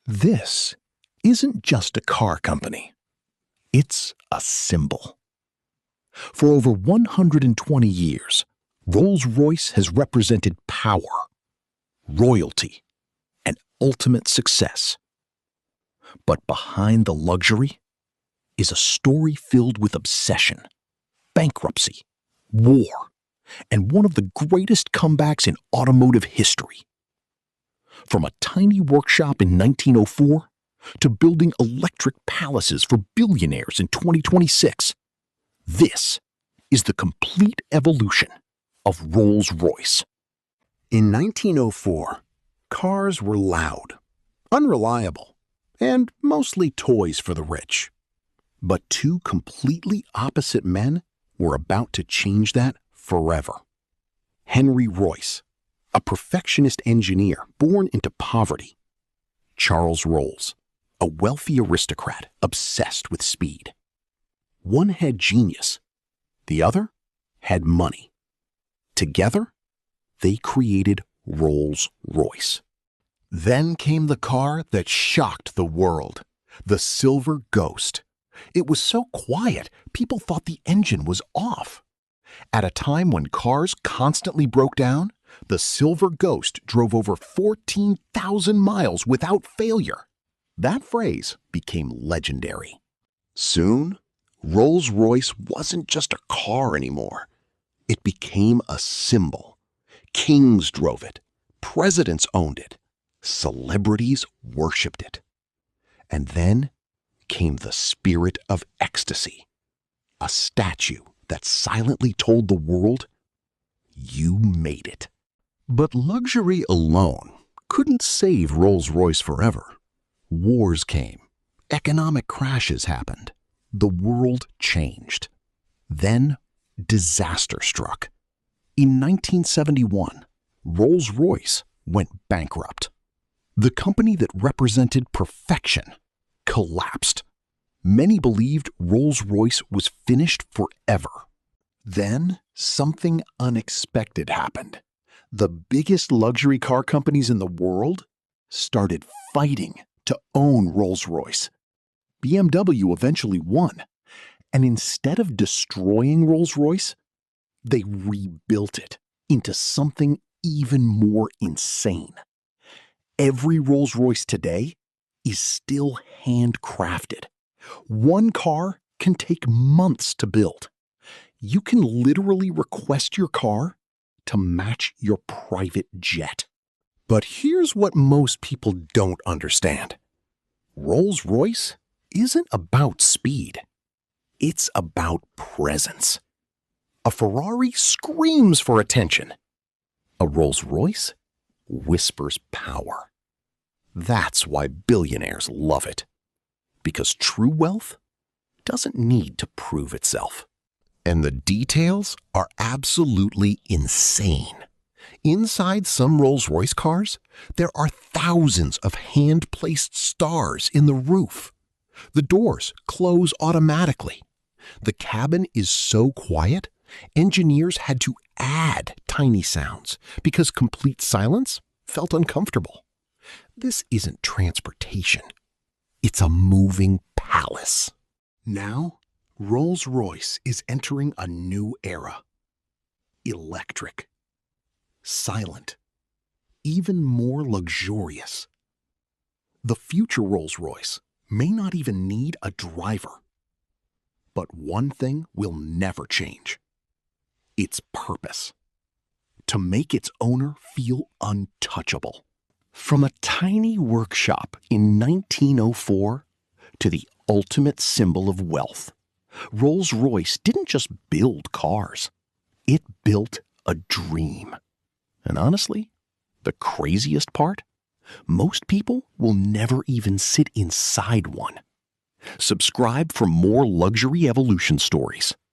This isn't just a car company. It's a symbol. For over 120 years, Rolls-Royce has represented power, royalty, and ultimate success. But behind the luxury is a story filled with obsession, bankruptcy, war, and one of the greatest comebacks in automotive history. From a tiny workshop in 1904 to building electric palaces for billionaires in 2026, this is the complete evolution of Rolls-Royce. In 1904, cars were loud, unreliable, and mostly toys for the rich. But two completely opposite men were about to change that forever. Henry Royce, a perfectionist engineer born into poverty. Charles Rolls, a wealthy aristocrat obsessed with speed. One had genius, the other had money. Together, they created Rolls-Royce. Then came the car that shocked the world, the Silver Ghost. It was so quiet, people thought the engine was off. At a time when cars constantly broke down, the Silver Ghost drove over 14,000 miles without failure. That phrase became legendary. Soon, Rolls-Royce wasn't just a car anymore. It became a symbol. Kings drove it. Presidents owned it. Celebrities worshipped it. And then came the spirit of Ecstasy, a statue that silently told the world, "You made it." But luxury alone couldn't save Rolls-Royce forever. Wars came. Economic crashes happened. The world changed. Then disaster struck. In 1971, Rolls-Royce went bankrupt. The company that represented perfection collapsed. Many believed Rolls-Royce was finished forever. Then something unexpected happened. The biggest luxury car companies in the world started fighting to own Rolls-Royce. BMW eventually won, and instead of destroying Rolls-Royce, they rebuilt it into something even more insane. Every Rolls-Royce today is still handcrafted. One car can take months to build. You can literally request your car to match your private jet. But here's what most people don't understand. Rolls-Royce isn't about speed. It's about presence. A Ferrari screams for attention. A Rolls-Royce whispers power. That's why billionaires love it. Because true wealth doesn't need to prove itself. And the details are absolutely insane. Inside some Rolls-Royce cars, there are thousands of hand-placed stars in the roof. The doors close automatically. The cabin is so quiet, engineers had to add tiny sounds because complete silence felt uncomfortable. This isn't transportation. It's a moving palace. Now, Rolls-Royce is entering a new era. Electric. Silent. Even more luxurious. The future Rolls-Royce may not even need a driver. But one thing will never change. Its purpose. To make its owner feel untouchable. From a tiny workshop in 1904 to the ultimate symbol of wealth, Rolls-Royce didn't just build cars. It built a dream. And honestly, the craziest part? Most people will never even sit inside one. Subscribe for more luxury evolution stories.